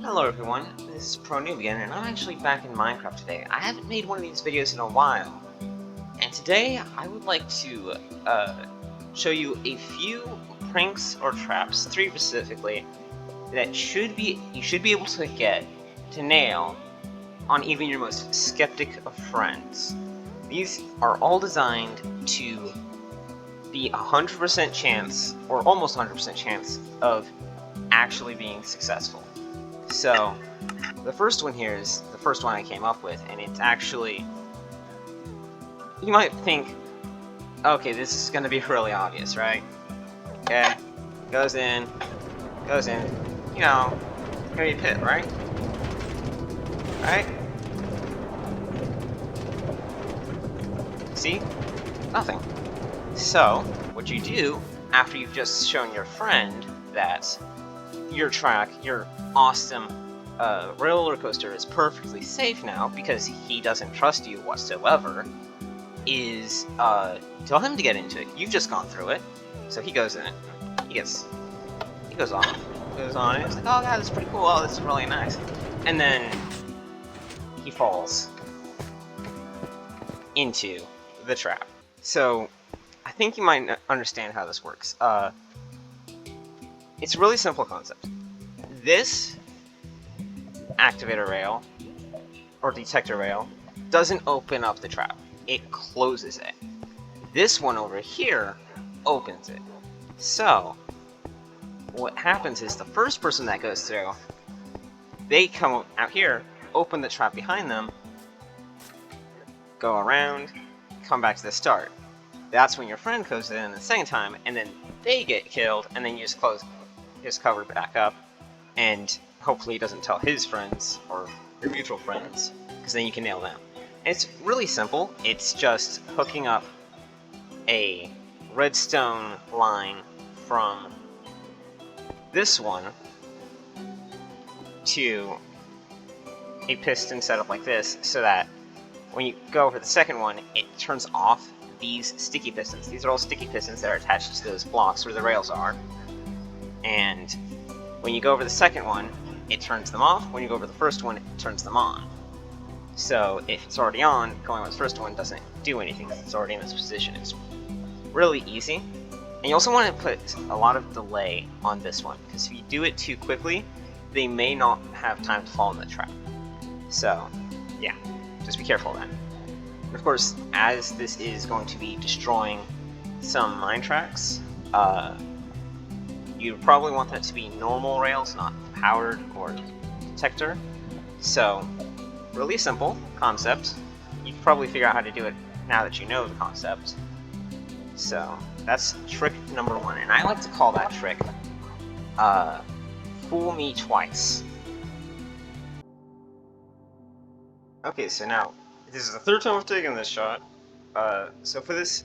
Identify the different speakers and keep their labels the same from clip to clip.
Speaker 1: Hello everyone, this is ProNoob again, and I'm actually back in Minecraft today. I haven't made one of these videos in a while, and today I would like to show you a few pranks or traps, 3 specifically, that you should be able to get to nail on even your most skeptic of friends. These are all designed to be 100% chance, or almost 100% chance, of actually being successful. So, the first one here is the first one I came up with, and it's actually, you might think, okay, this is going to be really obvious, right? Okay, goes in, you know, it's going to be a pit, right? Right? See? Nothing. So, what you do, after you've just shown your friend that your awesome roller coaster is perfectly safe now because he doesn't trust you whatsoever, is tell him to get into it. You've just gone through it. So he goes in it. He goes on. Goes on it. It's like, oh god, this is pretty cool. Oh, this is really nice. And then he falls into the trap. So I think you might understand how this works. It's a really simple concept. This activator rail or detector rail doesn't open up the trap. It closes it. This one over here opens it. So what happens is the first person that goes through, they come out here, open the trap behind them, go around, come back to the start. That's when your friend goes in the second time, and then they get killed, and then you just cover it back up, and hopefully he doesn't tell his friends or your mutual friends, because then you can nail them. And it's really simple. It's just hooking up a redstone line from this one to a piston setup like this, so that when you go over the second one, it turns off these sticky pistons. These are all sticky pistons that are attached to those blocks where the rails are. And when you go over the second one, it turns them off. When you go over the first one, it turns them on. So if it's already on, going over the first one doesn't do anything because it's already in this position. It's really easy. And you also want to put a lot of delay on this one, because if you do it too quickly, they may not have time to fall in the trap. So, yeah, just be careful of that. And of course, as this is going to be destroying some mine tracks, you probably want that to be normal rails, not powered or detector. So, really simple concept. You can probably figure out how to do it now that you know the concept. So, that's trick number 1, and I like to call that trick, fool me twice. Okay, so now, this is the third time I've taken this shot, so for this,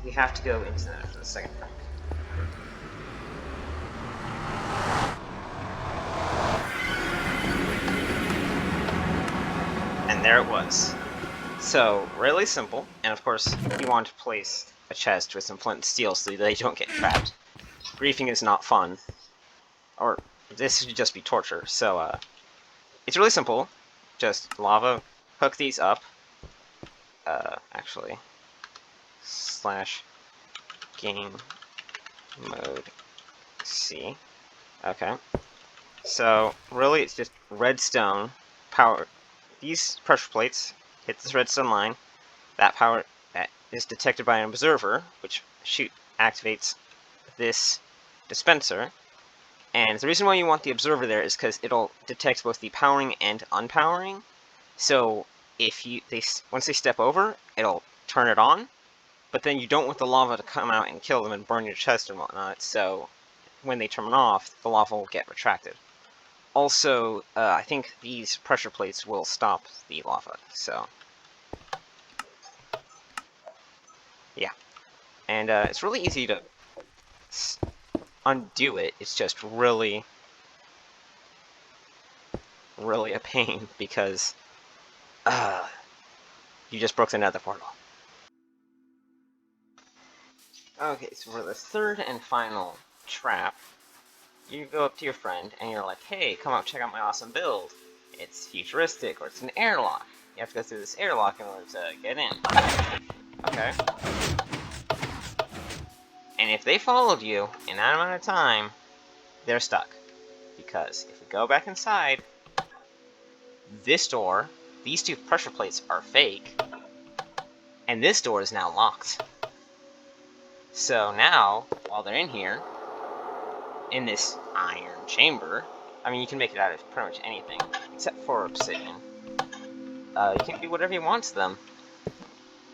Speaker 1: we have to go into the second prank. And there it was. So, really simple, and of course, you want to place a chest with some flint and steel so they don't get trapped. Griefing is not fun, or this should just be torture, so it's really simple. Just lava, hook these up, actually, / game mode C. Okay. So, really, it's just redstone power. These pressure plates hit this redstone line. That power is detected by an observer, which activates this dispenser. And the reason why you want the observer there is because it'll detect both the powering and unpowering. So if once they step over, it'll turn it on. But then you don't want the lava to come out and kill them and burn your chest and whatnot. So when they turn off, the lava will get retracted. Also, I think these pressure plates will stop the lava. So yeah, and it's really easy to undo it. It's just really a pain because you just broke the nether portal. Okay, so for the third and final trap, you go up to your friend and you're like, hey, come up, check out my awesome build. It's futuristic, or it's an airlock. You have to go through this airlock in order to get in. Okay? And if they followed you in that amount of time, they're stuck. Because if we go back inside, this door, these two pressure plates are fake, and this door is now locked. So now, while they're in here, in this iron chamber, I mean, you can make it out of pretty much anything, except for obsidian. You can do whatever you want to them,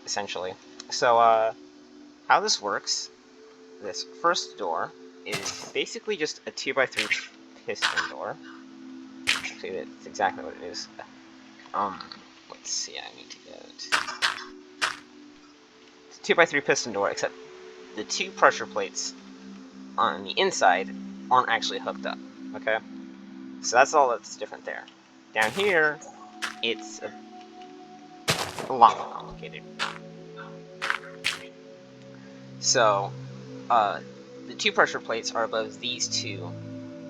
Speaker 1: essentially. So, how this works, this first door is basically just a 2x3 piston door. Actually, that's exactly what it is. Let's see, I need to get... It's a 2x3 piston door, except the two pressure plates on the inside aren't actually hooked up, okay? So that's all that's different there. Down here, it's a lot more complicated. So, the two pressure plates are above these two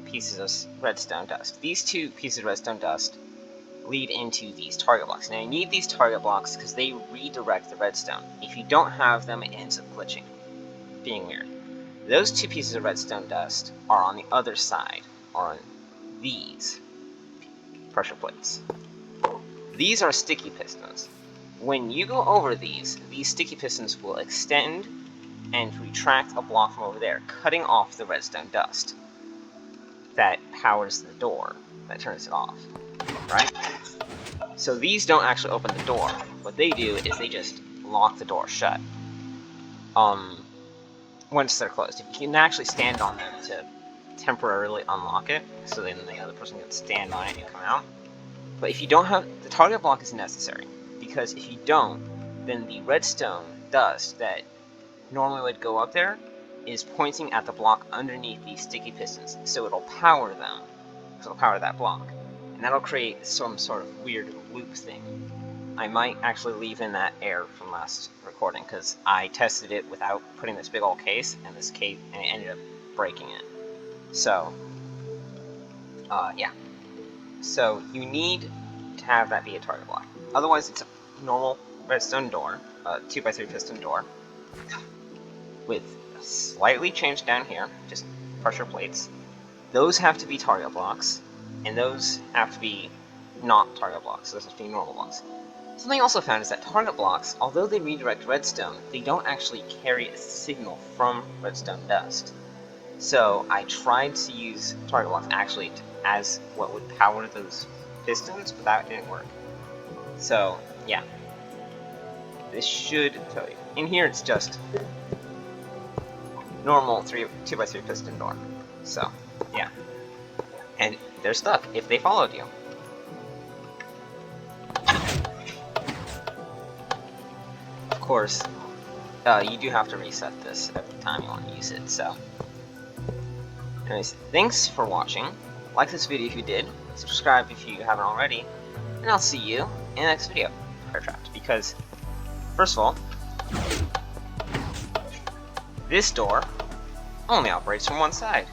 Speaker 1: pieces of redstone dust. These two pieces of redstone dust lead into these target blocks. Now, you need these target blocks because they redirect the redstone. If you don't have them, it ends up glitching, being weird. Those two pieces of redstone dust are on the other side, on these pressure plates. These are sticky pistons. When you go over these sticky pistons will extend and retract a block from over there, cutting off the redstone dust that powers the door, that turns it off, right? So these don't actually open the door. What they do is they just lock the door shut. Once they're closed. If you can actually stand on them to temporarily unlock it, so then the other person can stand on it and you come out. But if you don't have, the target block is necessary, because if you don't, then the redstone dust that normally would go up there is pointing at the block underneath these sticky pistons, so it'll power them, so it'll power that block, and that'll create some sort of weird loop thing. I might actually leave in that error from last recording, because I tested it without putting this big old case, and this case, and it ended up breaking it. So, yeah. So, you need to have that be a target block. Otherwise, it's a normal redstone door, a 2x3 piston door, with slightly changed down here, just pressure plates. Those have to be target blocks, and those have to be not target blocks. Those have to be normal blocks. Something I also found is that target blocks, although they redirect redstone, they don't actually carry a signal from redstone dust. So I tried to use target blocks actually as what would power those pistons, but that didn't work. So, yeah. This should tell you. In here it's just normal 2x3 piston door. So, yeah. And they're stuck if they followed you. Of course, you do have to reset this every time you want to use it, so. Anyways, thanks for watching. Like this video if you did, subscribe if you haven't already, and I'll see you in the next video, Trapped. Because, first of all, this door only operates from one side.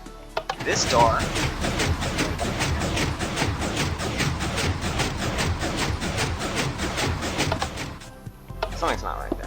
Speaker 1: This door something's not right there.